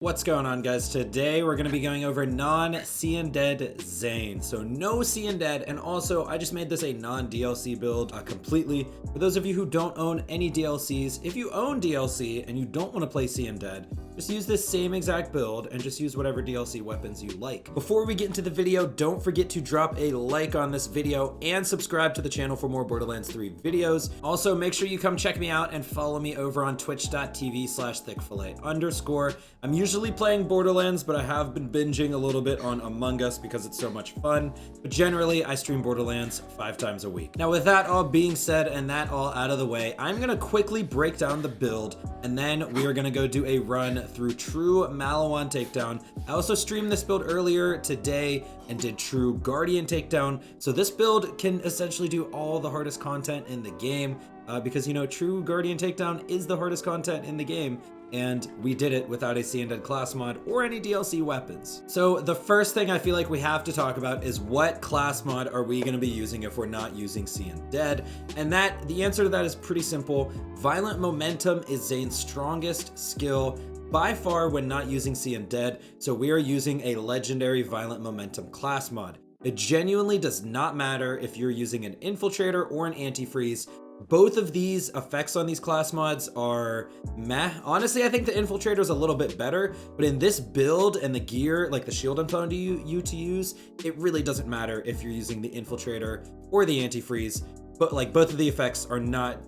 What's going on, guys? Today we're going to be going over non-Seein Dead Zane. So no Seein Dead, and also I just made this a non-DLC build completely. For those of you who don't own any DLCs, if you own DLC and you don't want to play Seein Dead, just use this same exact build and just use whatever DLC weapons you like. Before we get into the video, don't forget to drop a like on this video and subscribe to the channel for more Borderlands 3 videos. Also, make sure you come check me out and follow me over on twitch.tv/thickfillet_. I'm usually playing Borderlands, but I have been binging a little bit on Among Us because it's so much fun. But generally, I stream Borderlands 5 times a week. Now, with that all being said and that all out of the way, I'm gonna quickly break down the build, and then we are gonna go do a run through true Malawan takedown. I also streamed this build earlier today and did true Guardian takedown. So this build can essentially do all the hardest content in the game because, you know, true Guardian takedown is the hardest content in the game. And we did it without a Seein Dead class mod or any DLC weapons. So the first thing I feel like we have to talk about is what class mod are we gonna be using if we're not using Seein Dead? And the answer to that is pretty simple. Violent Momentum is Zane's strongest skill by far when not using Seein Dead, so we are using a legendary Violent Momentum class mod. It genuinely does not matter if you're using an Infiltrator or an Antifreeze. Both of these effects on these class mods are meh. Honestly, I think the Infiltrator is a little bit better, but in this build and the gear, like the shield I'm telling you to use, it really doesn't matter if you're using the Infiltrator or the Antifreeze, but like both of the effects are not,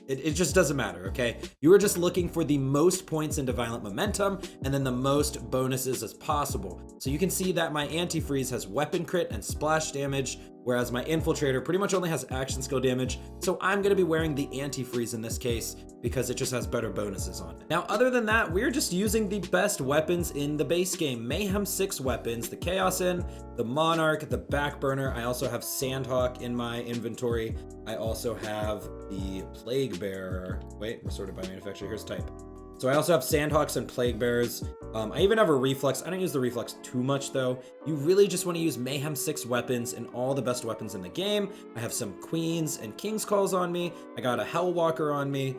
it just doesn't matter, okay? You are just looking for the most points into Violent Momentum and then the most bonuses as possible. So you can see that my Antifreeze has weapon crit and splash damage, whereas my Infiltrator pretty much only has action skill damage. So I'm gonna be wearing the Antifreeze in this case because it just has better bonuses on it. Now, other than that, we're just using the best weapons in the base game. Mayhem 6 weapons, the Chaos In, the Monarch, the Backburner. I also have Sandhawk in my inventory. I also have the Plague Bearer. Wait, we're sorted by manufacturer, here's type. So I also have Sandhawks and Plague Bearers. I even have a Reflex. I don't use the Reflex too much though. You really just want to use Mayhem 6 weapons and all the best weapons in the game. I have some Queens and King's Calls on me. I got a Hellwalker on me.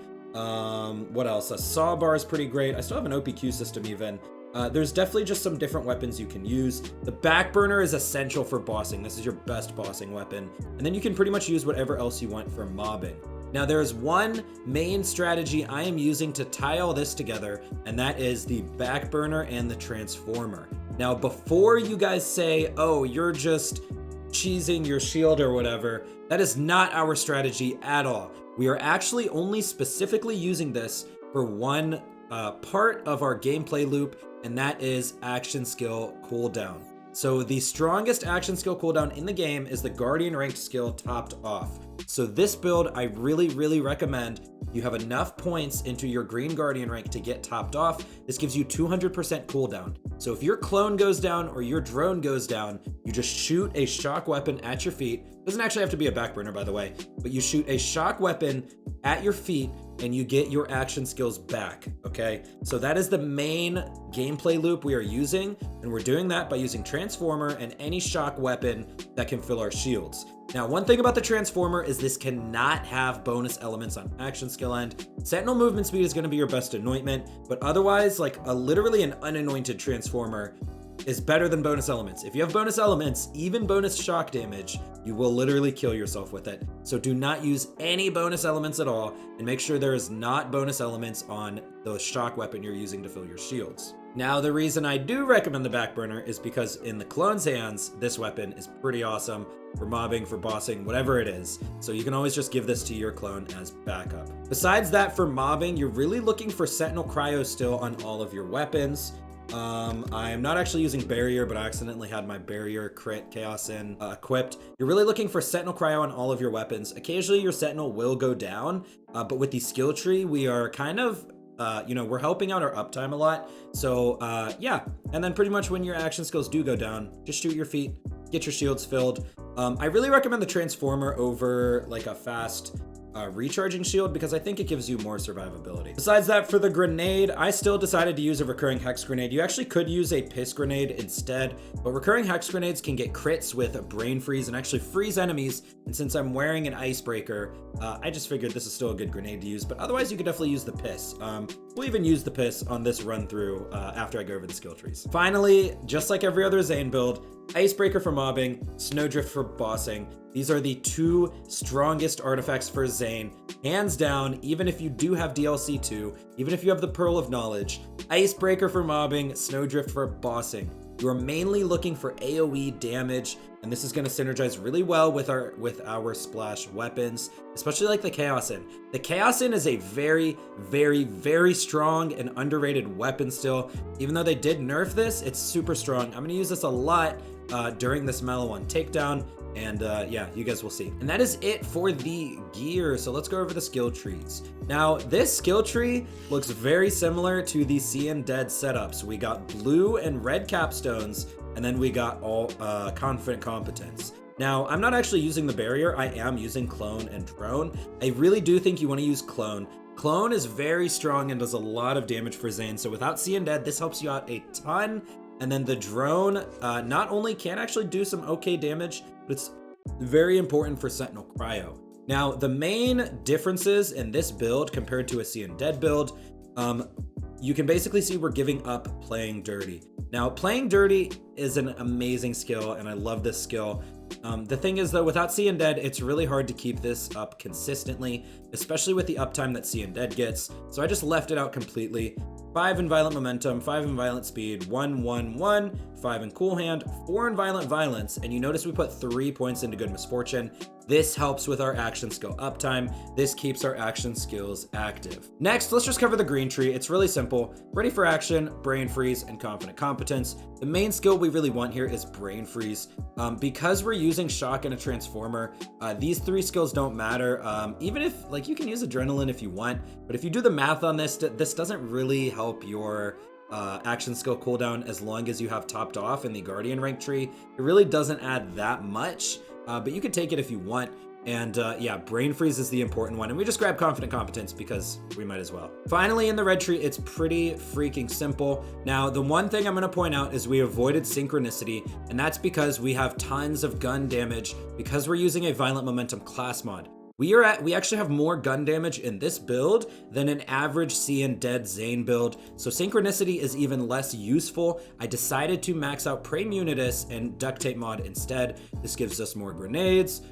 What else? A Sawbar is pretty great. I still have an OPQ system even. There's definitely just some different weapons you can use. The Backburner is essential for bossing. This is your best bossing weapon. And then you can pretty much use whatever else you want for mobbing. Now there's one main strategy I am using to tie all this together, and that is the Backburner and the Transformer. Now before you guys say, oh, you're just cheesing your shield or whatever, that is not our strategy at all. We are actually only specifically using this for one part of our gameplay loop, and that is action skill cooldown. So the strongest action skill cooldown in the game is the Guardian ranked skill topped off. So this build, I really recommend you have enough points into your green Guardian rank to get topped off. This gives you 200% cooldown. So if your clone goes down or your drone goes down, you just shoot a shock weapon at your feet. Doesn't actually have to be a Backburner, by the way, but you shoot a shock weapon at your feet and you get your action skills back, okay? So that is the main gameplay loop we are using, and we're doing that by using Transformer and any shock weapon that can fill our shields. Now, one thing about the Transformer is this cannot have bonus elements on action skill end. Sentinel movement speed is gonna be your best anointment, but otherwise, like literally an unanointed Transformer is better than bonus elements. If you have bonus elements, even bonus shock damage, you will literally kill yourself with it. So do not use any bonus elements at all, and make sure there is not bonus elements on the shock weapon you're using to fill your shields. Now, the reason I do recommend the Backburner is because in the clone's hands, this weapon is pretty awesome for mobbing, for bossing, whatever it is. So you can always just give this to your clone as backup. Besides that, for mobbing, you're really looking for Sentinel Cryo still on all of your weapons. I am not actually using Barrier, but I accidentally had my Barrier crit Chaos In equipped. You're really looking for Sentinel Cryo on all of your weapons. Occasionally your Sentinel will go down, but with the skill tree, we are kind of, you know, we're helping out our uptime a lot. So yeah, and then pretty much when your action skills do go down, just shoot your feet, get your shields filled. I really recommend the Transformer over like a fast recharging shield because I think it gives you more survivability. Besides that, for the grenade, I still decided to use a recurring hex grenade. You actually could use a piss grenade instead, but recurring hex grenades can get crits with brain freeze and actually freeze enemies. And since I'm wearing an icebreaker, I just figured this is still a good grenade to use, but otherwise you could definitely use the piss. We'll even use the piss on this run through after I go over the skill trees. Finally, just like every other Zane build, Icebreaker for mobbing, Snowdrift for bossing. These are the two strongest artifacts for Zane. Hands down, even if you do have DLC 2, even if you have the Pearl of Knowledge, Icebreaker for mobbing, Snowdrift for bossing. You are mainly looking for AoE damage, and this is going to synergize really well with our splash weapons, especially like the Chaosin. The Chaosin is a very, very, very strong and underrated weapon still. Even though they did nerf this, it's super strong. I'm going to use this a lot during this Maliwan takedown, and yeah, you guys will see. And that is it for the gear. So let's go over the skill trees. Now, this skill tree looks very similar to the Seein Dead setup. So we got blue and red capstones, and then we got all confident competence. Now, I'm not actually using the barrier. I am using clone and drone. I really do think you want to use clone. Clone is very strong and does a lot of damage for Zane. So without Seein Dead, this helps you out a ton. And then the drone not only can actually do some okay damage, but it's very important for Sentinel Cryo. Now, the main differences in this build compared to a Seein Dead build, you can basically see we're giving up playing dirty. Now, playing dirty is an amazing skill, and I love this skill. The thing is, though, without Seein Dead, it's really hard to keep this up consistently, especially with the uptime that Seein Dead gets. So I just left it out completely. 5 in Violent Momentum, 5 in Violent Speed, 1, 1, 1, 5 in Cool Hand, 4 in Violent Violence, and you notice we put 3 points into Good Misfortune. This helps with our action skill uptime. This keeps our action skills active. Next, let's just cover the green tree. It's really simple. Ready for action, Brain Freeze, and Confident Competence. The main skill we really want here is Brain Freeze. Because we're using Shock and a Transformer, these 3 skills don't matter. Even if, like, you can use Adrenaline if you want, but if you do the math on this, this doesn't really help your action skill cooldown as long as you have topped off in the Guardian rank tree. It really doesn't add that much. But you can take it if you want. And yeah, Brain Freeze is the important one. And we just grab Confident Competence because we might as well. Finally, in the red tree, it's pretty freaking simple. Now, the one thing I'm going to point out is we avoided Synchronicity, and that's because we have tons of gun damage because we're using a Violent Momentum class mod. We actually have more gun damage in this build than an average Seein Dead Zane build, so Synchronicity is even less useful. I decided to max out Prey Munitus and Duct Tape mod instead. This gives us more grenades,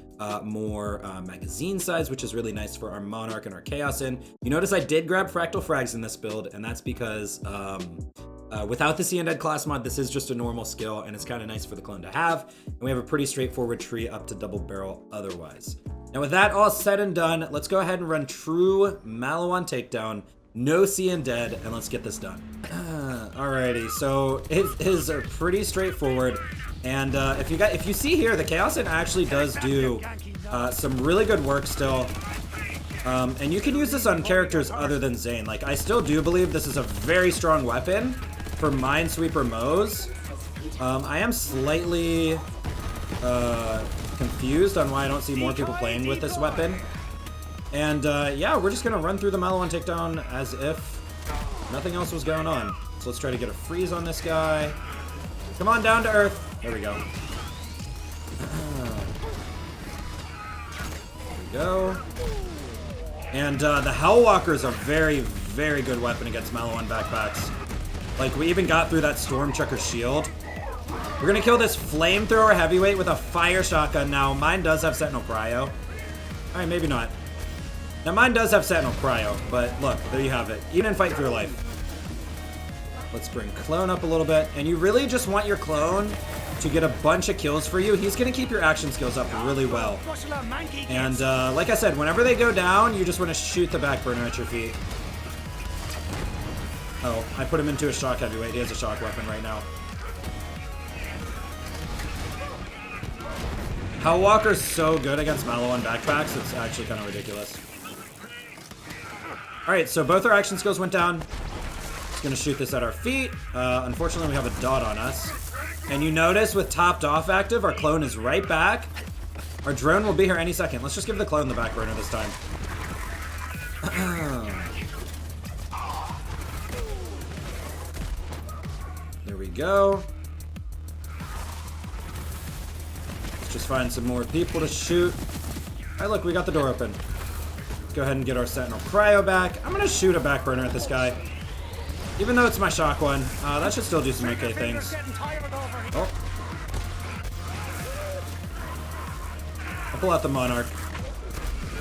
more magazine size, which is really nice for our Monarch and our Chaosin. You notice I did grab Fractal Frags in this build, and that's because without the Seein Dead class mod, this is just a normal skill, and it's kind of nice for the clone to have. And we have a pretty straightforward tree up to double barrel otherwise. Now with that all said and done, let's go ahead and run true Maliwan takedown, no Seein Dead, and let's get this done. Alrighty, so it is pretty straightforward. And if you see here, the Chaosin actually does do some really good work still. And you can use this on characters other than Zane. Like, I still do believe this is a very strong weapon for Minesweeper Moes. I am slightly confused on why I don't see more people playing with this weapon. And yeah, we're just gonna run through the Maliwan takedown as if nothing else was going on. So let's try to get a freeze on this guy. Come on, down to earth. There we go. There we go. And the Hellwalker is a very, very good weapon against Maliwan backpacks. Like, we even got through that Stormchucker shield. We're gonna kill this Flamethrower heavyweight with a fire shotgun now. Mine does have Sentinel Cryo. Alright, maybe not. Now mine does have Sentinel Cryo, but look, there you have it. Eat and fight for your life. Let's bring Clone up a little bit. And you really just want your Clone to get a bunch of kills for you. He's gonna keep your action skills up really well. And like I said, whenever they go down, you just wanna shoot the back burner at your feet. Oh, I put him into a shock heavyweight. He has a shock weapon right now. Hellwalker's so good against Maliwan backpacks, it's actually kind of ridiculous. Alright, so both our action skills went down. Just gonna shoot this at our feet. Unfortunately, we have a dot on us. And you notice with topped off active, our Clone is right back. Our drone will be here any second. Let's just give the Clone the back burner this time. There we go. Let's just find some more people to shoot. Alright, look, we got the door open. Let's go ahead and get our Sentinel Cryo back. I'm gonna shoot a back burner at this guy. Even though it's my shock one, that should still do some okay things. Oh. I'll pull out the Monarch.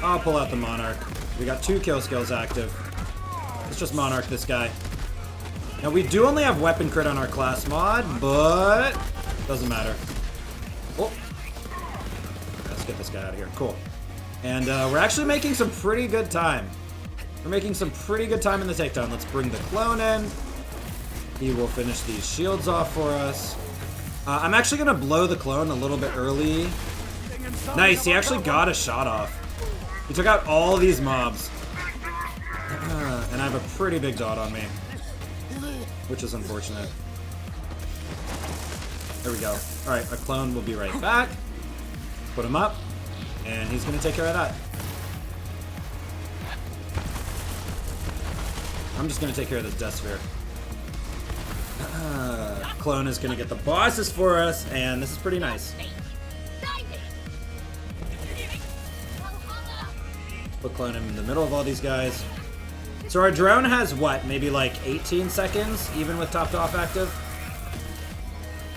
I'll pull out the Monarch. We got 2 kill skills active. Let's just Monarch this guy. Now, we do only have weapon crit on our class mod, but doesn't matter. Oh. Let's get this guy out of here. Cool. And we're actually making some pretty good time. We're making some pretty good time in the takedown. Let's bring the clone in. He will finish these shields off for us. I'm actually going to blow the clone a little bit early. Nice, he actually got a shot off. He took out all these mobs. And I have a pretty big dot on me, which is unfortunate. There we go. Alright, a clone will be right back. Put him up, and he's going to take care of that. I'm just going to take care of this Death Sphere. Clone is going to get the bosses for us, and this is pretty nice. Put clone in the middle of all these guys. So our drone has what? Maybe like 18 seconds, even with topped off active?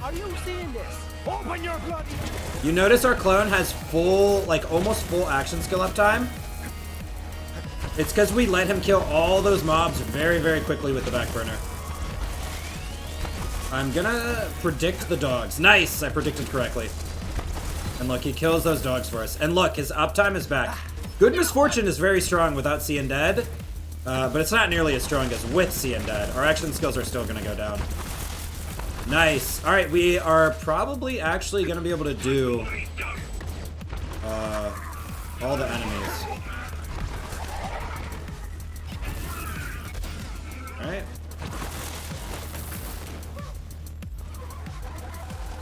Are you seeing this? Open your bloody... You notice our clone has full, like almost full action skill uptime? It's because we let him kill all those mobs very, very quickly with the back burner. I'm gonna predict the dogs. Nice! I predicted correctly. And look, he kills those dogs for us. And look, his uptime is back. Good Misfortune is very strong without Seein Dead, but it's not nearly as strong as with Seein Dead. Our action skills are still gonna go down. Nice. Alright, we are probably actually gonna be able to do all the enemies. Alright.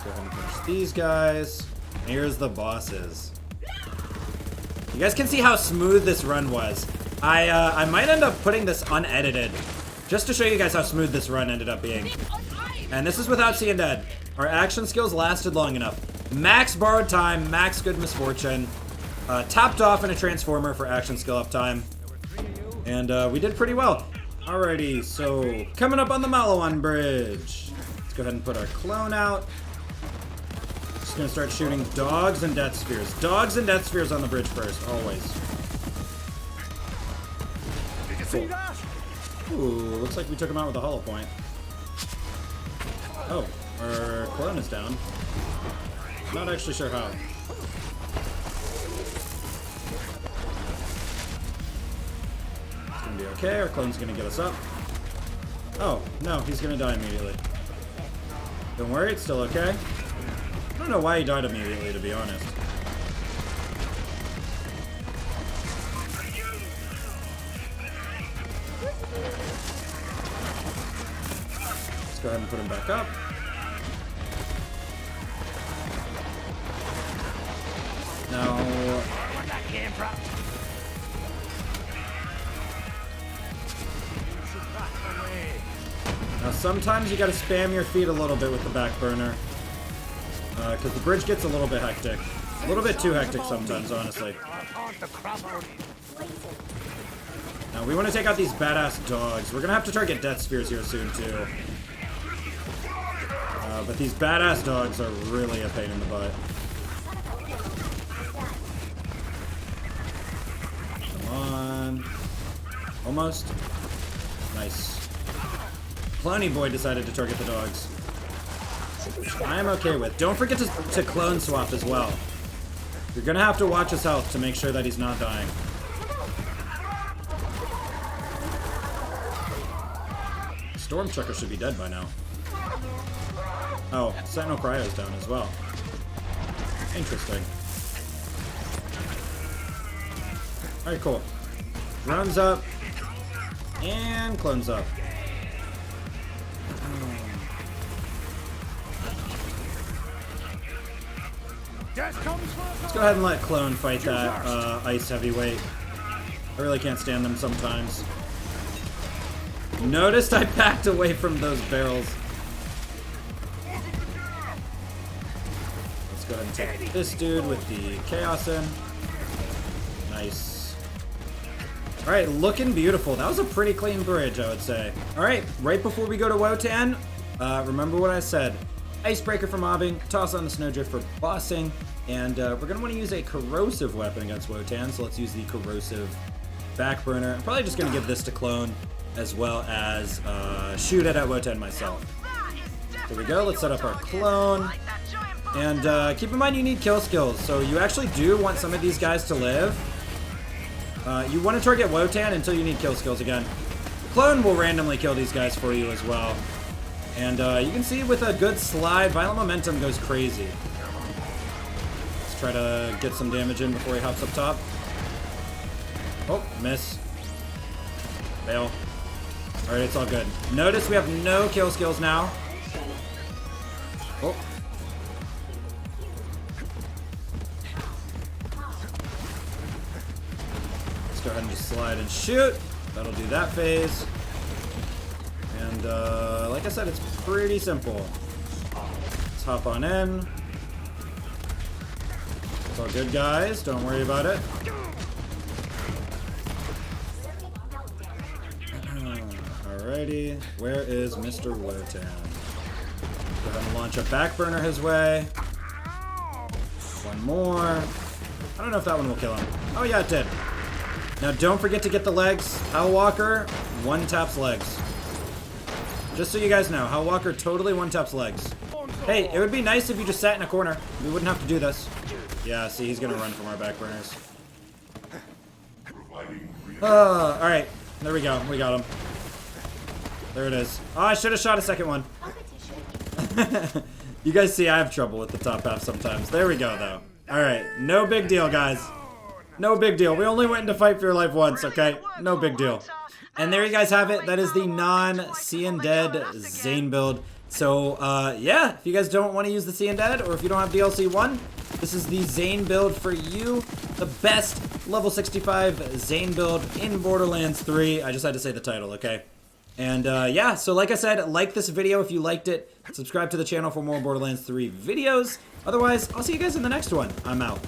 Go ahead and finish these guys. Here's the bosses. You guys can see how smooth this run was. I might end up putting this unedited, just to show you guys how smooth this run ended up being. And this is without Seein Dead. Our action skills lasted long enough. Max borrowed time, max good misfortune, topped off in a transformer for action skill uptime. And we did pretty well. Alrighty, so coming up on the Malawan Bridge. Let's go ahead and put our clone out. Just gonna start shooting dogs and death spheres. Dogs and death spheres on the bridge first, always. Did you see that? Ooh, looks like we took him out with a hollow point. Oh, our clone is down. Not actually sure how. It's gonna be okay, our clone's gonna get us up. Oh, no, he's gonna die immediately. Don't worry, it's still okay. I don't know why he died immediately, to be honest. Let's go ahead and put him back up. Now... Where that came from? Now sometimes you gotta spam your feet a little bit with the back burner. Because the bridge gets a little bit hectic. A little bit too hectic sometimes, honestly. Now, we want to take out these badass dogs. We're going to have to target death spheres here soon, too. But these badass dogs are really a pain in the butt. Come on. Almost. Nice. Cloney Boy decided to target the dogs. Which I am okay with. Don't forget to clone swap as well. You're gonna have to watch his health to make sure that he's not dying. Stormchucker should be dead by now. Oh, Sentinel Cryo's down as well. Interesting. Alright, cool. Runs up. And clones up. Let's go ahead and let Clone fight that ice heavyweight. I really can't stand them sometimes. Noticed I backed away from those barrels. Let's go ahead and take this dude with the chaos in. Nice. Alright, looking beautiful. That was a pretty clean bridge, I would say. Alright, right before we go to Wotan, remember what I said. Icebreaker for mobbing, toss on the snowdrift for bossing, and we're going to want to use a corrosive weapon against Wotan, so let's use the corrosive backburner. I'm probably just going to give this to clone, as well as shoot it at Wotan myself. There we go, let's set up our clone. And keep in mind you need kill skills, so you actually do want some of these guys to live. You want to target Wotan until you need kill skills again. Clone will randomly kill these guys for you as well. And you can see with a good slide, Violent Momentum goes crazy. Let's try to get some damage in before he hops up top. Oh, miss. Fail. Alright, it's all good. Notice we have no kill skills now. Oh. Let's go ahead and just slide and shoot. That'll do that phase. And like I said, it's pretty simple. Let's hop on in. It's all good, guys. Don't worry about it. Alrighty, where is Mr. Wotan? Go ahead and launch a backburner his way. One more. I don't know if that one will kill him. Oh yeah, it did. Now don't forget to get the legs. Hal Walker, one taps legs. Just so you guys know, Hal Walker totally one taps legs. Hey, it would be nice if you just sat in a corner. We wouldn't have to do this. Yeah, see, he's gonna run from our backburners. Alright, there we go. We got him. There it is. Oh, I should have shot a second one. You guys see I have trouble with the top half sometimes. There we go, though. Alright, no big deal, guys. No big deal. We only went into fight for your life once, okay? No big deal. And there you guys have it. That is the non-Seein Dead Zane build. So, yeah, if you guys don't want to use the Seein Dead, or if you don't have DLC 1, this is the Zane build for you. The best level 65 Zane build in Borderlands 3. I just had to say the title, okay? And yeah, so like I said, like this video if you liked it. Subscribe to the channel for more Borderlands 3 videos. Otherwise, I'll see you guys in the next one. I'm out.